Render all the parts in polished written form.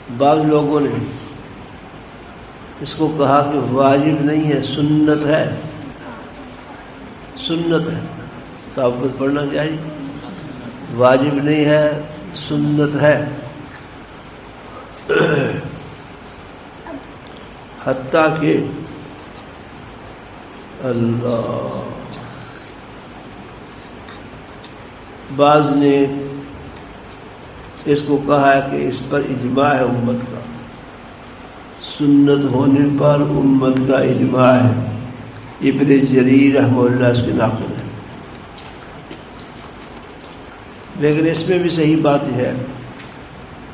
بعض لوگوں نے اس کو کہا کہ واجب نہیں ہے، سنت ہے، سنت ہے۔ تو آپ کو پڑھنا چاہیے، واجب نہیں ہے، سنت ہے۔ حتیٰ کہ اللہ بعض نے اس کو کہا ہے کہ اس پر اجماع ہے امت کا، سنت ہونے پر امت کا اجماع ہے۔ ابن جریر رحمہ اللہ اس کے ناقل ہے، لیکن اس میں بھی صحیح بات یہ ہے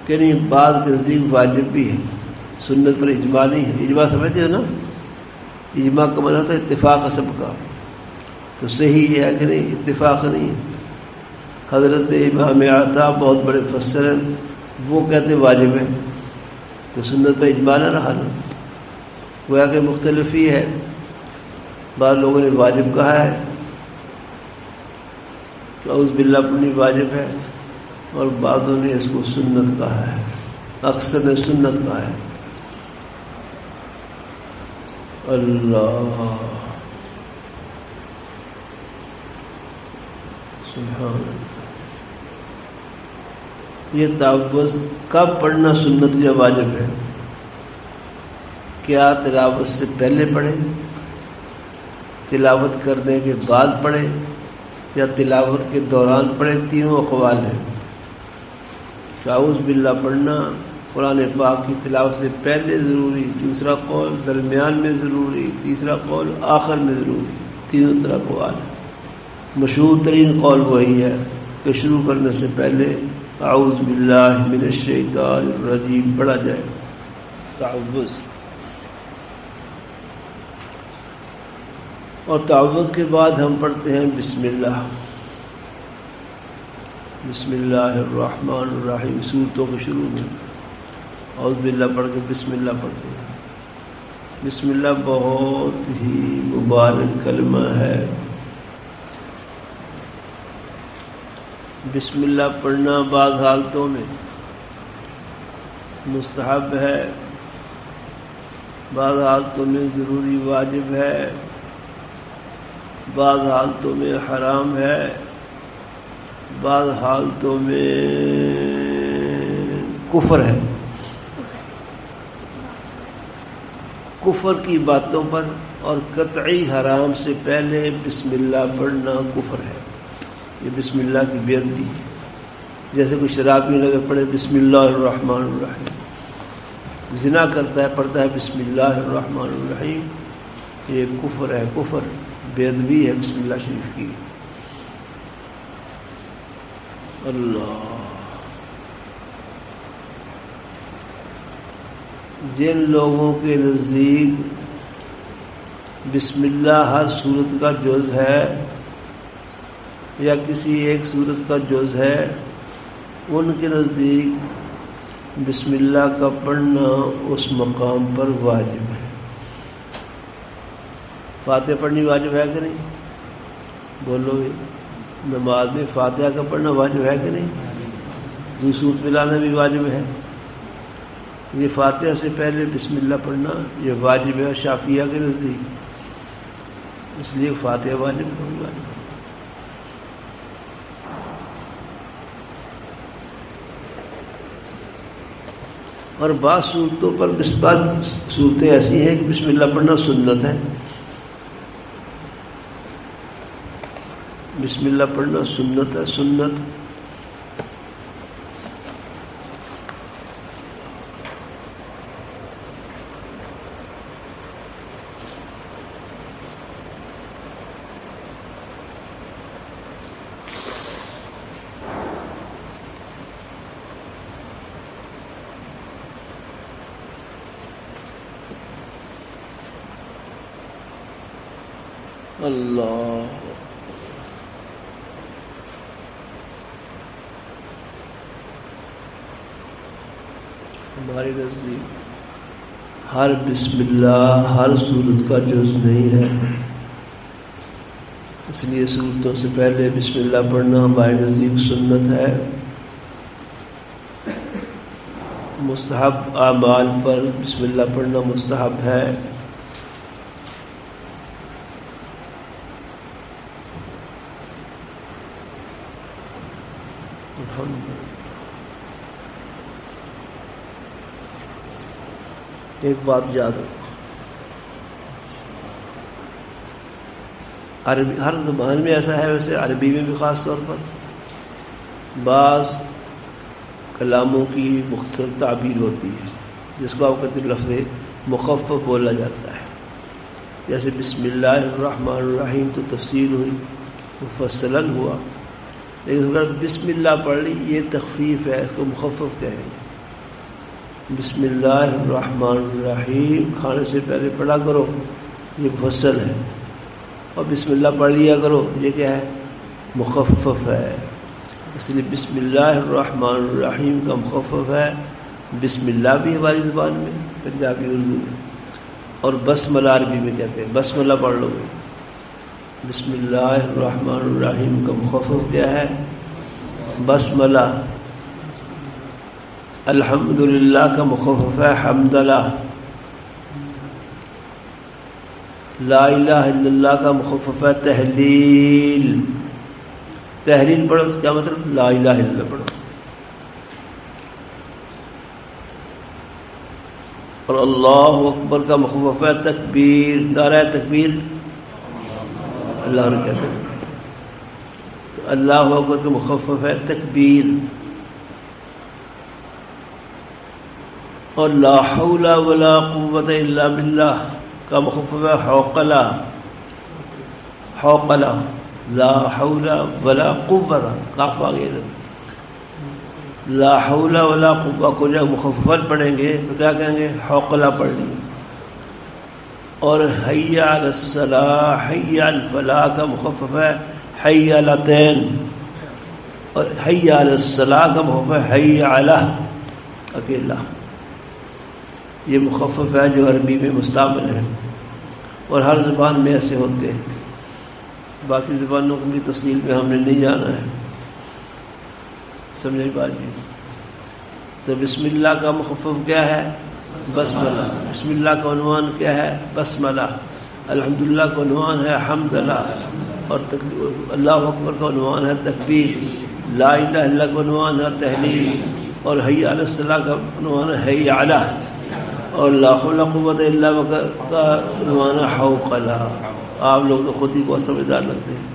کہ نہیں، بعض کے نزدیک واجب بھی ہے، سنت پر اجماع نہیں ہے۔ اجماع سمجھتے ہو نا، اجماع کا معنی ہوتا ہے اتفاق سب کا، تو صحیح یہ ہے کہ نہیں، اتفاق نہیں ہے۔ حضرت امام عطا بہت بڑے مفسر ہیں، وہ کہتے واجب ہے، تو سنت پر اجماع نہ رہا نا، گویا کہ مختلف ہی ہے۔ بعض لوگوں نے واجب کہا ہے کہ اعوذ باللہ پڑھنی واجب ہے، اور بعضوں نے اس کو سنت کہا ہے، اکثر نے سنت کہا ہے۔ اللہ سبحان اللہ۔ یہ تعوذ کب پڑھنا سنت یا واجب ہے؟ کیا تلاوت سے پہلے پڑھے، تلاوت کرنے کے بعد پڑھے، یا تلاوت کے دوران پڑھے؟ تینوں اقوال ہیں۔ اعوذ باللہ پڑھنا قرآن پاک کی تلاوت سے پہلے ضروری، دوسرا قول درمیان میں ضروری، تیسرا قول آخر میں ضروری، تینوں طرح اقوال ہیں۔ مشہور ترین قول وہی ہے کہ شروع کرنے سے پہلے اعوذ باللہ من الشیطان الرجیم پڑھا جائے، تعوذ۔ اور تعوذ کے بعد ہم پڑھتے ہیں بسم اللہ، بسم اللہ الرحمن الرحیم۔ سورتوں کے شروع میں اعوذ باللہ پڑھ کے بسم اللہ پڑھتے ہیں۔ بسم اللہ بہت ہی مبارک کلمہ ہے۔ بسم اللہ پڑھنا بعض حالتوں میں مستحب ہے، بعض حالتوں میں ضروری واجب ہے، بعض حالتوں میں حرام ہے، بعض حالتوں میں کفر ہے۔ کفر کی باتوں پر اور قطعی حرام سے پہلے بسم اللہ پڑھنا کفر ہے، یہ بسم اللہ کی بے ادبی ہے۔ جیسے کوئی شراب پینے لگے پڑھے بسم اللہ الرحمن الرحیم، زنا کرتا ہے پڑھتا ہے بسم اللہ الرحمن الرحیم، یہ کفر ہے، کفر، بے ادبی ہے بسم اللہ شریف کی۔ اللہ جن لوگوں کے نزدیک بسم اللہ ہر صورت کا جز ہے یا کسی ایک صورت کا جز ہے، ان کے نزدیک بسم اللہ کا پڑھنا اس مقام پر واجب ہے۔ فاتحہ پڑھنی واجب ہے کہ نہیں؟ بولو گے، نماز میں فاتحہ کا پڑھنا واجب ہے کہ نہیں؟ دوسری صورت ملانا بھی واجب ہے۔ یہ فاتحہ سے پہلے بسم اللہ پڑھنا یہ واجب ہے شافعیہ کے نزدیک، اس لیے فاتحہ واجب ہے۔ اور بعض صورتوں پر بعض صورتیں ایسی ہیں کہ بسم اللہ پڑھنا سنت ہے، بسم اللہ پڑھنا سنت ہے، سنت۔ اللہ ہمارے نزدیک ہر بسم اللہ ہر صورت کا جز نہیں ہے، اس لیے صورتوں سے پہلے بسم اللہ پڑھنا ہمارے نزدیک سنت ہے۔ مستحب اعمال پر بسم اللہ پڑھنا مستحب ہے. ایک بات یاد رکھو، عربی ہر زبان میں ایسا ہے، ویسے عربی میں بھی خاص طور پر بعض کلاموں کی مختصر تعبیر ہوتی ہے جس کو آپ کہتے ہیں لفظ مخفف بولا جاتا ہے. جیسے بسم اللہ الرحمن الرحیم تو تفسیر ہوئی، مفصلاً ہوا، لیکن اگر بسم اللہ پڑھ لی یہ تخفیف ہے، اس کو مخفف کہیں گے. بسم اللہ الرحمن الرحیم کھانے سے پہلے پڑھا کرو، یہ مفصل ہے، اور بسم اللہ پڑھ لیا کرو، یہ کیا ہے؟ مخفف ہے. اس لیے بسم اللہ الرحمن الرحیم کا مخفف ہے. بسم اللہ بھی ہماری زبان میں پنجابی اردو میں، اور بسملہ عربی میں کہتے ہیں، بسملہ پڑھ لو گے. بسم اللہ الرحمن الرحیم کا مخفف کیا ہے؟ بسملہ. الحمدللہ کا مخفف ہے حمدلہ. لا الہ الا اللہ کا مخفف ہے تحلیل. تحلیل پڑھو تو کیا مطلب؟ لا الہ الا اللہ پڑھو. اور اللہ اکبر کا مخفف ہے تکبیر. نعرہ تکبیر اللہ نے کہتے ہیں، تو اللہ اکبر کا مخفف ہے تکبیر. اور لا حول ولا قوت الا باللہ کا مخفف ہے حوقلہ. حوقلہ لا حول ولا قوت، کاف آ گیا ادھر. لا حول ولا قوت کو جب مخففت پڑھیں گے تو کیا کہیں گے؟ حوقلہ پڑھ لیے. اور حی علی الصلاح حی علی الفلاح کا مخفف ہے حی علتین. اور حی علی الصلاح کا مخفف ہے حی علی اکیلا. یہ مخفف ہے جو عربی میں مستعمل ہے، اور ہر زبان میں ایسے ہوتے ہیں. باقی زبانوں کی تفصیل پہ ہم نے نہیں جانا ہے، سمجھے بات جی. تو بسم اللہ کا مخفف کیا ہے؟ بسملہ. بسم اللہ کا عنوان کیا ہے؟ بسملہ. الحمدللہ کا عنوان ہے حمدلہ. اور اللہ اکبر کا عنوان ہے تکبیر. لا الہ الا اللہ کا عنوان ہے تحلیل. اور حی علی الصلاح کا عنوان ہے حی علی. اور لا حول ولا قوت الا باللہ کا عنوان ہے حوقلہ. آپ لوگ تو خود ہی بہت سمجھدار لگتے ہیں،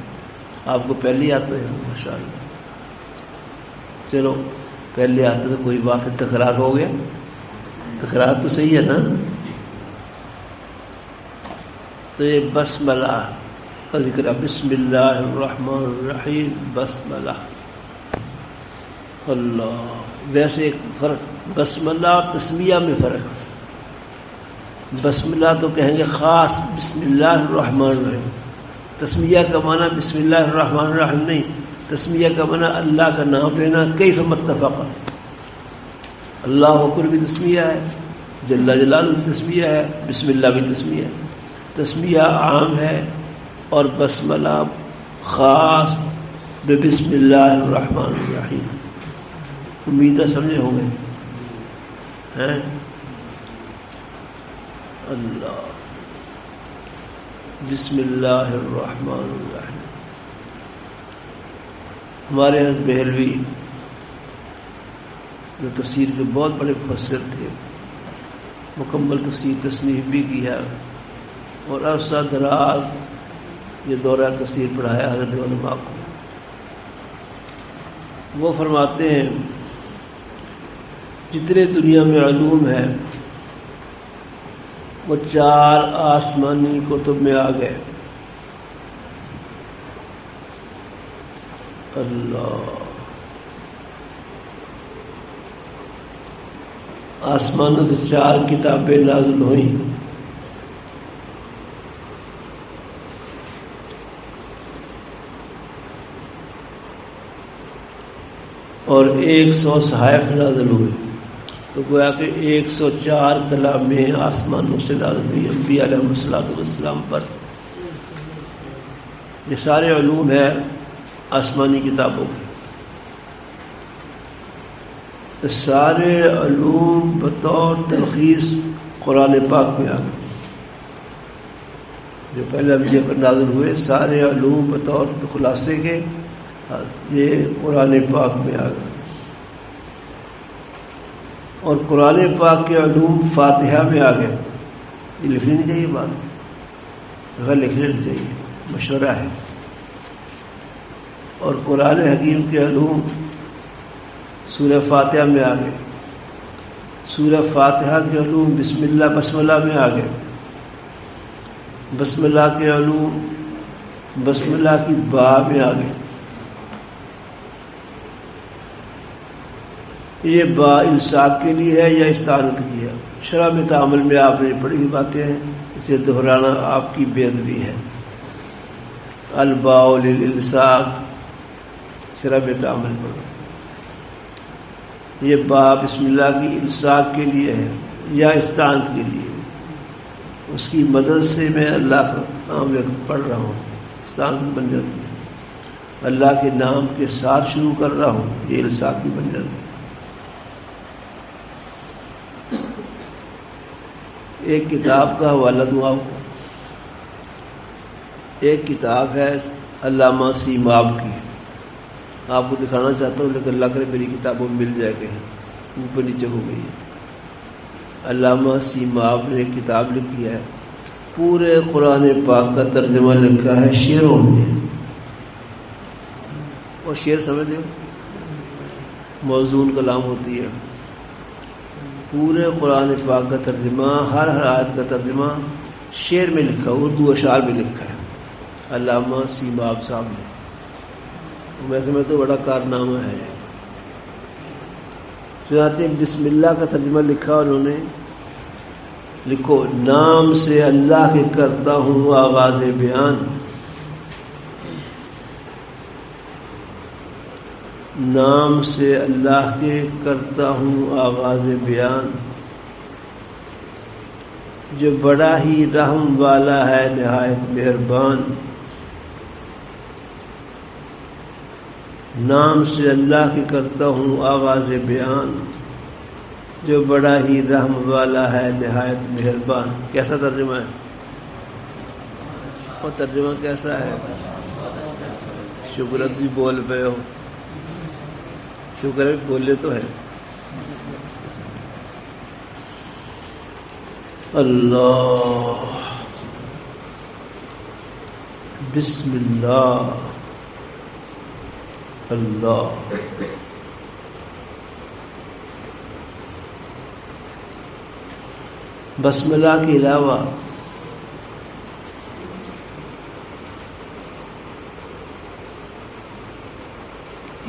آپ کو پہلے ہی آتے ہیں ماشاء اللہ. چلو پہلے آتے تو کوئی بات ہے، تکرار ہو گیا، تکرار تو صحیح ہے نا. تو یہ بسملہ کا ذکر ہے. بسم اللہ الرحمن الرحیم بسملہ. اللہ. ویسے ایک فرق بسملہ اور تسمیہ میں فرق. بسملہ تو کہیں گے خاص بسم اللہ الرحمن الرحیم. تسمیہ کا معنی بسم اللہ الرحمن الرحیم نہیں، تسمیہ کا معنی اللہ کا نام لینا. کیف متفق. اللہ اکبر بھی تسمیہ ہے، جل جلالہ بھی تسمیہ ہے، بسم اللہ بھی تسمیہ ہے. تسمیہ عام ہے اور بسملہ خاص بسم اللہ الرحمن الرحیم. امید ہے سمجھے ہوں گے ہیں. اللہ. بسم اللہ الرحمن الرحیم. ہمارے حضرت بہلوی جو تفسیر کے بہت بڑے مفسر تھے، مکمل تفسیر تصنیف بھی کی ہے، اور عرصہ دراز یہ دورہ تفسیر پڑھایا حضرت علماء کو. وہ فرماتے ہیں جتنے دنیا میں علوم ہیں وہ 4 آسمانی کتب میں آ گئے. اللہ. آسمانوں سے 4 کتابیں نازل ہوئیں. اور 100 صحائف نازل ہوئے. تو گویا کہ 104 کلامیں آسمانوں سے نازل ہوئی انبیاء علیہ الصلوۃ والسلام پر. یہ سارے علوم ہیں آسمانی کتابوں کے. سارے علوم بطور تلخیص قرآن پاک میں آ گئے. جو پہلے انبیاء پر نازل ہوئے سارے علوم بطور خلاصے کے یہ قرآن پاک میں آ گئے. اور قرآن پاک کے علوم فاتحہ میں آ گئے. یہ لکھنی نہیں چاہیے بات، غیر لکھنے نہیں چاہیے، مشورہ ہے. اور قرآن حکیم کے علوم سورہ فاتحہ میں آ گئے. سورہ فاتحہ کے علوم بسم اللہ بسملہ میں آ گئے. بسم اللہ کے علوم بسم اللہ کی با میں آ گئے. یہ با الصاق کے لیے ہے یا استعانت کی ہے؟ شرح میں تعامل میں آپ نے پڑھی ہوئی باتیں ہیں، اسے دہرانا آپ کی بے ادبی ہے. الباء للالصاق شرح میں تعامل پڑھو. یہ با بسم اللہ کی الصاق کے لیے ہے یا استعانت کے لیے؟ اس کی مدد سے میں اللہ کا نام پڑھ رہا ہوں، استعانت بن جاتی ہے. اللہ کے نام کے ساتھ شروع کر رہا ہوں، یہ الصاق کی بن جاتی ہے. ایک کتاب کا حوالہ دوں آپ کو. ایک کتاب ہے علامہ سیماب کی، آپ کو دکھانا چاہتا ہوں لیکن اللہ کرے میری کتابوں میں مل جائے کہیں، اوپر نیچے ہو گئی ہے. علامہ سیماب نے ایک کتاب لکھی ہے، پورے قرآن پاک کا ترجمہ لکھا ہے شعروں میں. اور شعر سمجھ لو موزون کلام ہوتی ہے. پورے قرآن پاک کا ترجمہ، ہر آیت کا ترجمہ شعر میں لکھا، اردو اشعار میں لکھا ہے علامہ سیماب صاحب نے. ویسے میں تو بڑا کارنامہ ہے. چنانچہ بسم اللہ کا ترجمہ لکھا انہوں نے. لکھو: نام سے اللہ کے کرتا ہوں آغاز بیان، نام سے اللہ کے کرتا ہوں آغاز بیان، جو بڑا ہی رحم والا ہے نہایت مہربان. نام سے اللہ کے کرتا ہوں آغاز بیان، جو بڑا ہی رحم والا ہے نہایت مہربان. کیسا ترجمہ ہے؟ اور ترجمہ کیسا ہے؟ شکر ہے تجھے بول پے ہو، شکر ہے بولے تو ہے. اللہ، بسم اللہ، اللہ. بسم اللہ کے علاوہ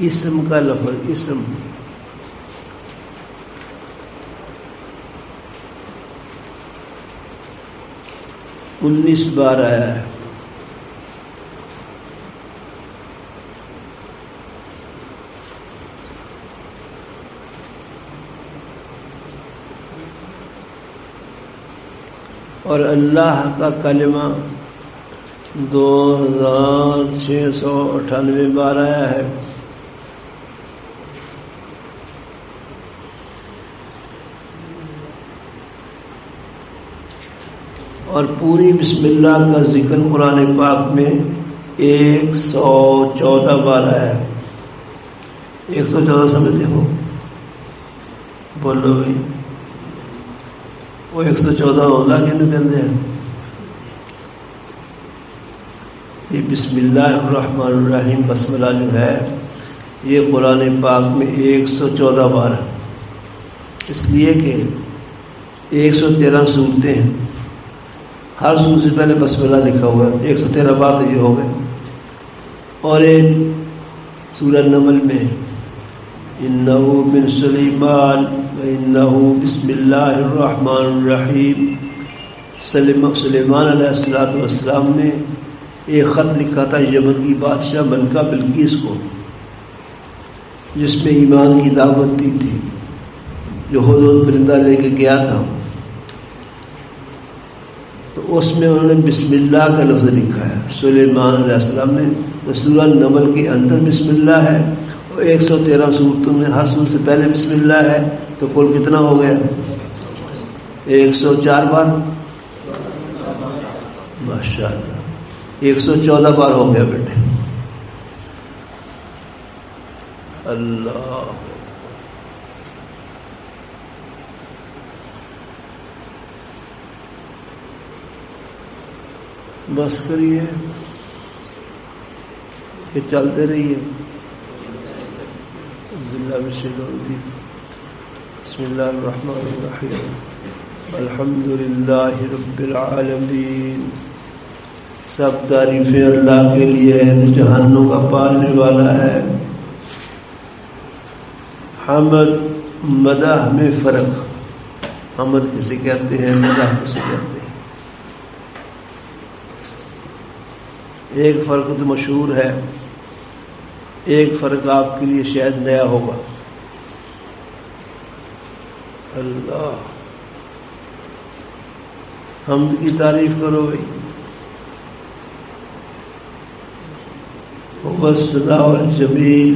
اسم کا لفظ، اسم انیس بار آیا ہے. اور اللہ کا کلمہ 2698 بار آیا ہے. اور پوری بسم اللہ کا ذکر قرآن پاک میں 114 بار آیا ہے. 114 سمجھتے ہو؟ بولو بھائی. وہ 114 اللہ کے نکلتے ہیں. یہ بسم اللہ الرحمن الرحیم بسملہ جو ہے یہ قرآن پاک میں 114 بار ہے. اس لیے کہ 113 صورتیں ہیں، ہر سورت سے پہلے بسملہ لکھا ہوا ہے. 113 بار تو یہ ہو گئے. اور ایک سورہ نمل میں انہو من سلیمان وانہو بسم اللہ الرحمن الرحیم، سلیمان علیہ السلام نے ایک خط لکھا تھا یمن کی بادشاہ ملکہ بلقیس کو، جس میں ایمان کی دعوت دی تھی، جو ہدہد پرندہ لے کے گیا تھا. تو اس میں انہوں نے بسم اللہ کا لفظ لکھا ہے سلیمان علیہ السلام نے. تو سورہ نمل کے اندر بسم اللہ ہے اور 113 صورتوں میں ہر صورت سے پہلے بسم اللہ ہے، تو کل کتنا ہو گیا؟ 104 بار، ماشاء اللہ 114 بار ہو گیا بیٹے. اللہ بس کریے کہ چلتے رہیے. بسم اللہ الرحمن الرحیم. الحمد للہ رب العالمین. سب تعریفیں اللہ کے لیے ہے جو جہانوں کا پالنے والا ہے. حمد مدح میں فرق. حمد کسے کہتے ہیں، مدح کسے کہتے ہیں؟ ایک فرق تو مشہور ہے، ایک فرق آپ کے لیے شاید نیا ہوگا. اللہ حمد کی تعریف کرو بھائی. والثناء الجمیل.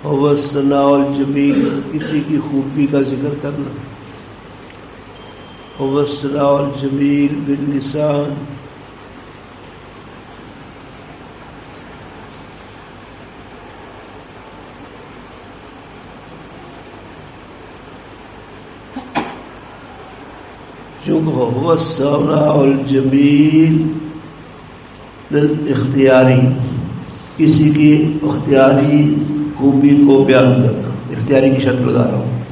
والثناء الجمیل کسی کی خوبی کا ذکر کرنا. والثناء الجمیل باللسان. والثناء الجمیل اختیاری کسی کی اختیاری خوبی کو بیان کرنا. اختیاری کی شرط لگا رہا ہوں.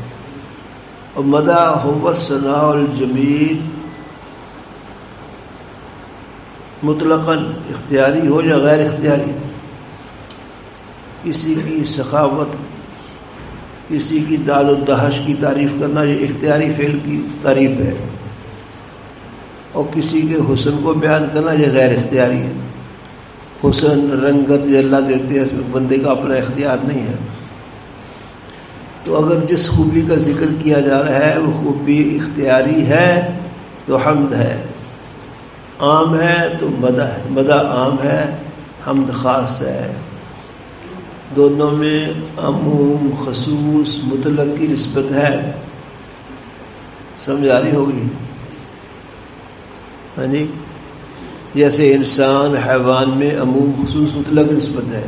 اور مدح والثناء الجمیل مطلقاً اختیاری ہو یا غیر اختیاری، کسی کی سخاوت، کسی کی داد و دہش کی تعریف کرنا یہ اختیاری فعل کی تعریف ہے، اور کسی کے حسن کو بیان کرنا یہ غیر اختیاری ہے. حسن رنگت یہ اللہ دیتے ہیں، اس میں بندے کا اپنا اختیار نہیں ہے. تو اگر جس خوبی کا ذکر کیا جا رہا ہے وہ خوبی اختیاری ہے تو حمد ہے، عام ہے تو مدح ہے. مدح عام ہے، حمد خاص ہے. دونوں میں عموم خصوص مطلق کی نسبت ہے. سمجھ آ رہی ہوگی؟ ہاں جی. جیسے انسان حیوان میں عموم خصوص مطلق نسبت ہے.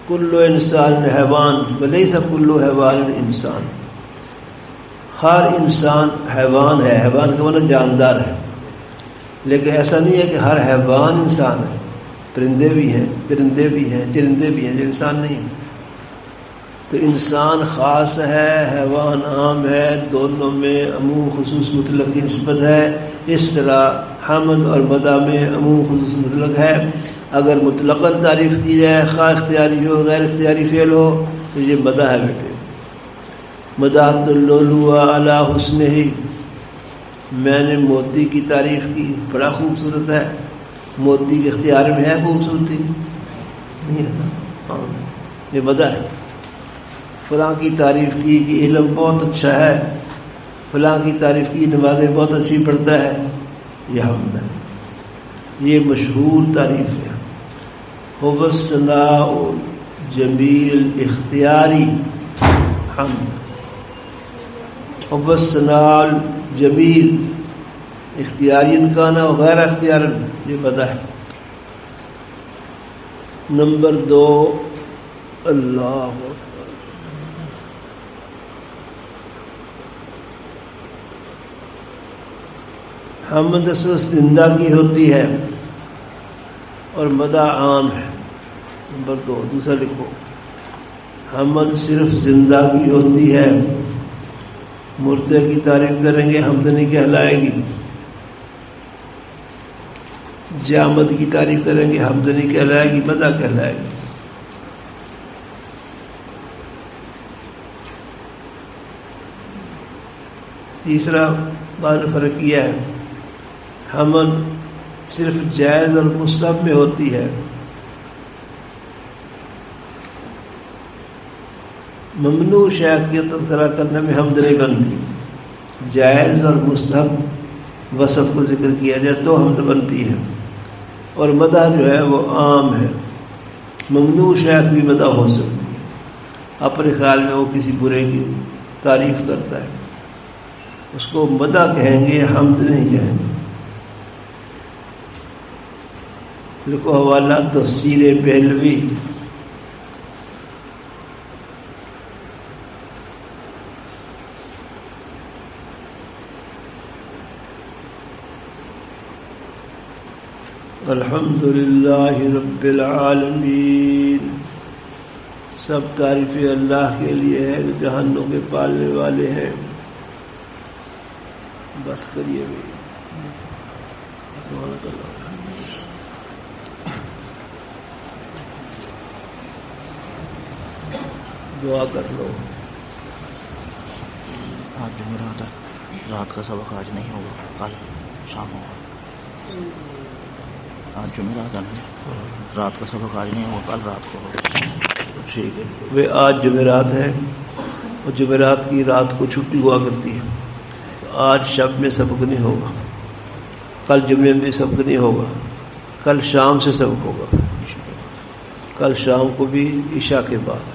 کل انسان حیوان ولیس کل حیوان انسان. ہر انسان حیوان ہے. حیوان کا مطلب جاندار ہے، لیکن ایسا نہیں ہے کہ ہر حیوان انسان ہے. پرندے بھی ہیں، درندے بھی ہیں، چرندے بھی ہیں جو انسان نہیں ہیں. تو انسان خاص ہے، حیوان عام ہے. دونوں میں عموم خصوص مطلق کی نسبت ہے. اس طرح حمد اور مدح میں عموم خصوص مطلق ہے. اگر مطلقاً تعریف کی جائے، خواہ اختیاری ہو غیر اختیاری فعل ہو، تو یہ مدح ہے بیٹے. مدحت اللؤلؤ علی حسنہ. میں نے موتی کی تعریف کی، بڑا خوبصورت ہے. موتی کے اختیار میں ہے خوبصورتی؟ نہیں ہے نا. ہاں یہ مدح ہے. فلاں کی تعریف کی کہ علم بہت اچھا ہے، فلاں کی تعریف کی نمازیں بہت اچھی پڑھتا ہے، یہ حمد ہے. یہ مشہور تعریف ہے. والثناء جمیل اختیاری حمد. والثناء جمیل اختیاری کانا وغیر اختیار یہ مدح ہے. نمبر 2 اللہ حمد صرف زندہ کی ہوتی ہے اور مدح عام ہے. نمبر 2 دوسرا لکھو. حمد صرف زندہ کی ہوتی ہے، مردے کی تعریف کریں گے حمد نہیں کہلائے گی. جامد کی تعریف کریں گے حمد نہیں کہلائے گی، مدح کہلائے گی. تیسرا بات فرق یہ ہے، حمد صرف جائز اور مستحب میں ہوتی ہے. ممنوع شے کا تذکرہ کرنے میں حمد نہیں بنتی. جائز اور مستحب وصف کو ذکر کیا جائے تو حمد بنتی ہے، اور مدح جو ہے وہ عام ہے، ممنوع شے بھی مدح ہو سکتی ہے، اپنے خیال میں وہ کسی برے کی تعریف کرتا ہے، اس کو مدح کہیں گے، حمد نہیں کہیں گے۔ لکھو حوالہ تفسیر بہلوی، الحمدللہ رب العالمین، سب تعریفیں اللہ کے لیے ہے جو جہانوں کے پالنے والے ہیں۔ بس کریے بھی، دعا کر لو۔ آج جمعرات ہے، رات کا سبق آج نہیں ہوگا، کل شام ہوگا۔ آج جمعرات ہے نا، رات کا سبق آج نہیں ہوگا، کل رات کو ہوگا۔ ٹھیک ہے، وہ آج جمعرات ہے اور جمعرات کی رات کو چھٹی ہوا کرتی ہے، تو آج شب میں سبق نہیں ہوگا، کل جمعے میں سبق نہیں ہوگا، کل شام سے سبق ہوگا، کل شام کو بھی عشاء کے بعد۔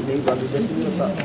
یہی بات